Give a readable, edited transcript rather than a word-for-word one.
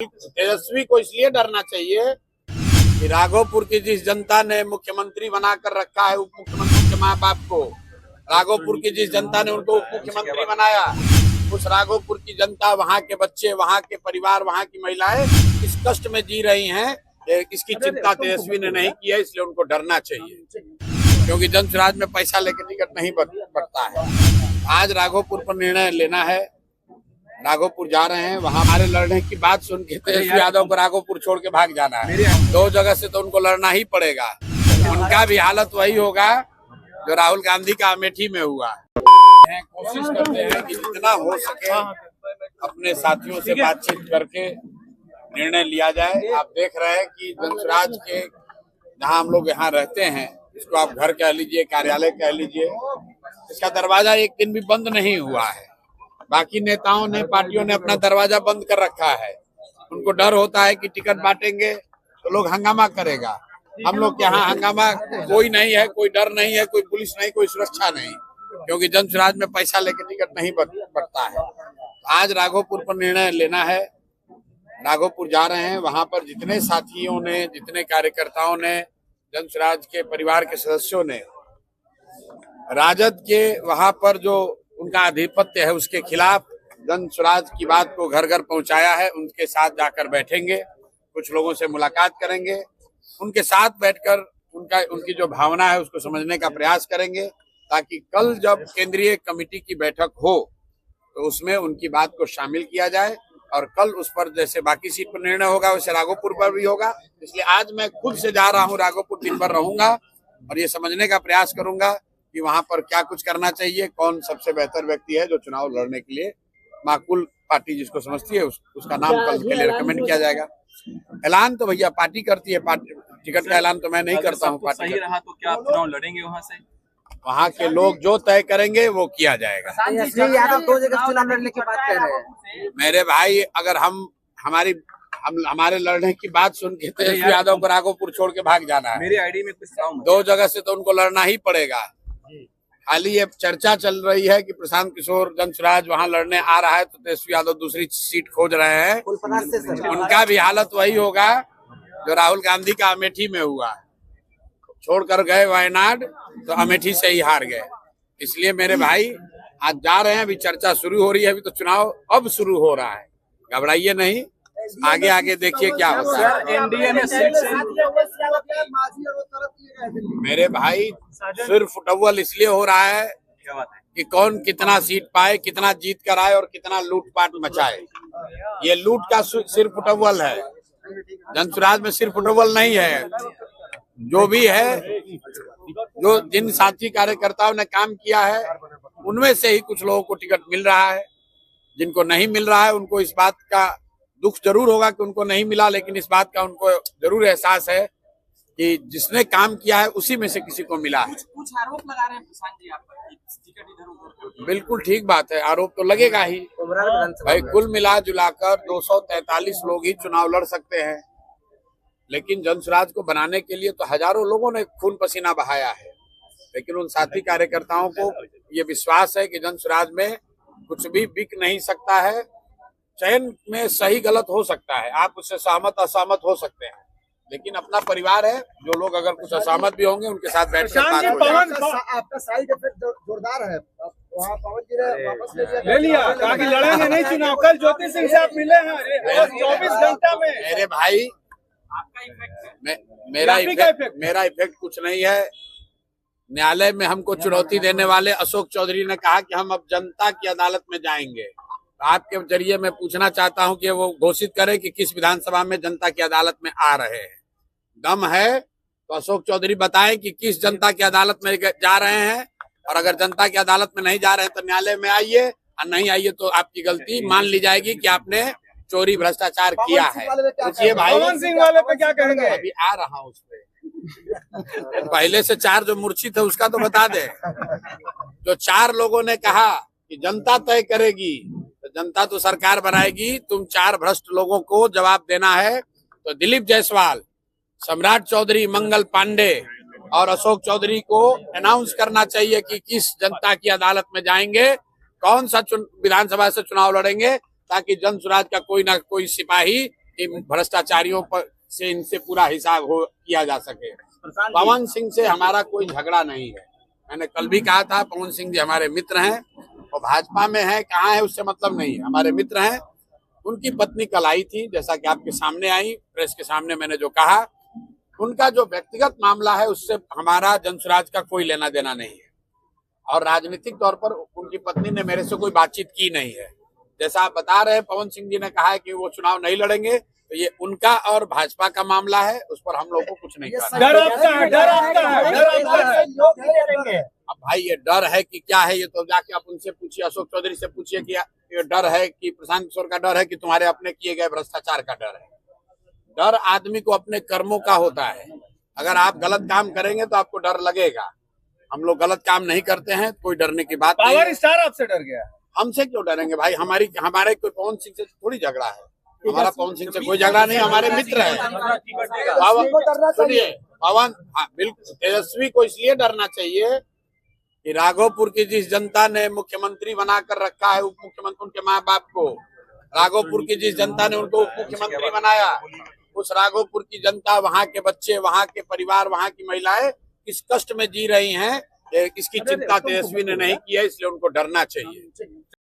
तेजस्वी को इसलिए डरना चाहिए कि राघोपुर की जिस जनता ने मुख्यमंत्री बनाकर रखा है, उप मुख्यमंत्री के माँ बाप को, राघोपुर की जिस जनता ने उनको उप मुख्यमंत्री बनाया, उस राघोपुर की जनता, वहाँ के बच्चे, वहाँ के परिवार, वहाँ की महिलाएं इस कष्ट में जी रही हैं। इसकी चिंता तेजस्वी ने नहीं की है, इसलिए उनको डरना चाहिए, क्योंकि जनसुराज में पैसा लेकर टिकट नहीं बढ़ता है। आज राघोपुर पर निर्णय लेना है, राघोपुर जा रहे हैं। वहाँ हमारे लड़ने की बात सुन के तेजस्वी यादव को राघोपुर छोड़ के भाग जाना है। 2 जगह से तो उनको लड़ना ही पड़ेगा। उनका भी हालत वही होगा जो राहुल गांधी का अमेठी में हुआ। कोशिश करते हैं कि जितना हो सके अपने साथियों से बातचीत करके निर्णय लिया जाए। आप देख रहे हैं कि जनसुराज के जहाँ हम लोग यहाँ रहते हैं, इसको आप घर कह लीजिए, कार्यालय कह लीजिए, इसका दरवाजा एक दिन भी बंद नहीं हुआ है। बाकी नेताओं ने, पार्टियों ने अपना दरवाजा बंद कर रखा है। उनको डर होता है कि टिकट बांटेंगे तो लोग हंगामा करेगा। हम लोग के यहाँ हंगामा कोई नहीं है, कोई डर नहीं है, कोई पुलिस नहीं, कोई सुरक्षा नहीं, क्योंकि जनसुराज में पैसा लेकर टिकट नहीं बढ़ता है। आज राघोपुर पर निर्णय लेना है, राघोपुर जा रहे हैं। वहां पर जितने साथियों ने, जितने कार्यकर्ताओं ने, जनसुराज के परिवार के सदस्यों ने राजद के वहां पर जो उनका आधिपत्य है उसके खिलाफ जनसुराज की बात को घर घर पहुंचाया है। उनके साथ जाकर बैठेंगे, कुछ लोगों से मुलाकात करेंगे, उनके साथ बैठकर उनकी जो भावना है उसको समझने का प्रयास करेंगे, ताकि कल जब केंद्रीय कमेटी की बैठक हो तो उसमें उनकी बात को शामिल किया जाए। और कल उस पर जैसे बाकी सीट पर निर्णय होगा वैसे राघोपुर पर भी होगा। इसलिए आज मैं खुद से जा रहा हूँ राघोपुर, दिन भर रहूंगा और ये समझने का प्रयास करूंगा कि वहां पर क्या कुछ करना चाहिए, कौन सबसे बेहतर व्यक्ति है जो चुनाव लड़ने के लिए माकूल पार्टी जिसको समझती है उसका नाम कल के लिए रिकमेंड किया जाएगा। ऐलान तो भैया पार्टी करती है, पार्टी टिकट का ऐलान तो मैं नहीं करता हूँ। पार्टी सही रहा तो क्या आप चुनाव लड़ेंगे वहाँ से? वहाँ के लोग जो तय करेंगे वो किया जाएगा। तेजस्वी यादव 2 जगह चुनाव लड़ने की बात कह रहे हैं। मेरे भाई, अगर हमारे लड़ने की बात सुन के तेजस्वी यादव को राघोपुर छोड़ के भाग जाना है, मेरे आईडी में कुछ 2 जगह से तो उनको लड़ना ही पड़ेगा। खाली ये चर्चा चल रही है कि प्रशांत किशोर जनसुराज वहां लड़ने आ रहा है तो तेजस्वी यादव दूसरी सीट खोज रहे हैं। उनका भी हालत वही होगा जो राहुल गांधी का अमेठी में हुआ। छोड़कर गए वायनाड तो अमेठी से ही हार गए। इसलिए मेरे भाई आज जा रहे हैं, अभी चर्चा शुरू हो रही है, अभी तो चुनाव अब शुरू हो रहा है। घबराइए नहीं, आगे आगे देखिए क्या होता है। एनडीए में मेरे भाई सिर्फ फुटबॉल इसलिए हो रहा है कि कौन कितना सीट पाए, कितना जीत कर आए और कितना लूटपाट मचाए। ये लूट का सिर्फ फुटबॉल है, जनसुराज में सिर्फ फुटबॉल नहीं है। जो भी है, जो जिन साथी कार्यकर्ताओं ने काम किया है उनमें से ही कुछ लोगों को टिकट मिल रहा है। जिनको नहीं मिल रहा है उनको इस बात का दुख जरूर होगा कि उनको नहीं मिला, लेकिन इस बात का उनको जरूर एहसास है कि जिसने काम किया है उसी में से किसी को मिला है। कुछ आरोप लगा रहे हैं प्रशांत जी आप पर, टिकट इधर-उधर। बिल्कुल ठीक बात है, आरोप तो लगेगा ही भाई। कुल मिला जुलाकर 243 लोग ही चुनाव लड़ सकते हैं, लेकिन जनसुराज को बनाने के लिए तो हजारों लोगों ने खून पसीना बहाया है। लेकिन उन साथी कार्यकर्ताओं को ये विश्वास है कि जनसुराज में कुछ भी बिक नहीं सकता है। चयन में सही गलत हो सकता है, आप उससे सहमत असहमत हो सकते हैं, लेकिन अपना परिवार है। जो लोग अगर कुछ असहमत भी होंगे उनके साथ बैठकर बात हो जाएगी। आपका साइड इफेक्ट जोरदार है। वहाँ पवन जी ने वापस ले लिया, कहा कि लड़ेंगे नहीं चुनाव। कल ज्योति सिंह से आप मिले हैं 24 घंटा में। मेरे भाई, मेरा इफेक्ट कुछ नहीं है। न्यायालय में हमको चुनौती देने वाले अशोक चौधरी ने कहा कि हम अब जनता की अदालत में जाएंगे। आपके जरिए मैं पूछना चाहता हूं कि वो घोषित करे कि किस विधानसभा में जनता की अदालत में आ रहे हैं। दम है तो अशोक चौधरी बताएं कि किस जनता की अदालत में जा रहे हैं, और अगर जनता की अदालत में नहीं जा रहे हैं तो न्यायालय में आइए, और नहीं आइए तो आपकी गलती मान ली जाएगी कि आपने चोरी भ्रष्टाचार किया है। पूछिए भाई, पवन सिंह वाले पे क्या कहेंगे? अभी आ रहा हूँ उस पे। पहले से 4 जो मूर्छित है उसका तो बता दे। जो 4 लोगों ने कहा कि जनता तय करेगी, तो जनता तो सरकार बनाएगी। तुम 4 भ्रष्ट लोगों को जवाब देना है, तो दिलीप जायसवाल, सम्राट चौधरी, मंगल पांडे और अशोक चौधरी को अनाउंस करना चाहिए कि किस जनता की अदालत में जाएंगे, कौन सा विधानसभा से चुनाव लड़ेंगे, ताकि जनसुराज का कोई ना कोई सिपाही ताकि भ्रष्टाचारियों पर से इनसे पूरा हिसाब हो किया जा सके। पवन सिंह से हमारा कोई झगड़ा नहीं है। मैंने कल भी कहा था, पवन सिंह जी हमारे मित्र हैं और भाजपा में है कहाँ है उससे मतलब नहीं है, हमारे मित्र हैं। उनकी पत्नी कल आई थी, जैसा कि आपके सामने आई, प्रेस के सामने मैंने जो कहा, उनका जो व्यक्तिगत मामला है उससे हमारा जनसुराज का कोई लेना देना नहीं है और राजनीतिक तौर पर उनकी पत्नी ने मेरे से कोई बातचीत की नहीं है। जैसा आप बता रहे हैं, पवन सिंह जी ने कहा है कि वो चुनाव नहीं लड़ेंगे, तो ये उनका और भाजपा का मामला है, उस पर हम लोग को कुछ नहीं करना। डर आपका है, डर आपका है, डर आपका है। लोग नहीं लड़ेंगे। अब भाई ये डर है कि क्या है, ये तो जाके आप उनसे पूछिए, अशोक चौधरी से पूछिए कि ये डर है कि प्रशांत किशोर का डर है कि तुम्हारे अपने किए गए भ्रष्टाचार का डर है। डर आदमी को अपने कर्मों का होता है। अगर आप गलत काम करेंगे तो आपको डर लगेगा। हम लोग गलत काम नहीं करते हैं, कोई डरने की बात नहीं पावर है। स्टार आपसे डर गया। हमसे क्यों डरेंगे भाई? हमारे कोई पवन सिंह से थोड़ी झगड़ा है। हमारा पवन सिंह से कोई झगड़ा नहीं, हमारे मित्र है। सुनिए, पवन, हाँ बिल्कुल, तेजस्वी को इसलिए डरना चाहिए कि राघोपुर की जिस जनता ने मुख्यमंत्री बनाकर रखा है, उप मुख्यमंत्री, उनके माँ बाप को, राघोपुर की जिस जनता ने उनको उप मुख्यमंत्री बनाया, उस राघोपुर की जनता, वहाँ के बच्चे, वहाँ के परिवार, वहाँ की महिलाएं किस कष्ट में जी रही हैं, इसकी चिंता तेजस्वी ने नहीं की है, इसलिए उनको डरना चाहिए।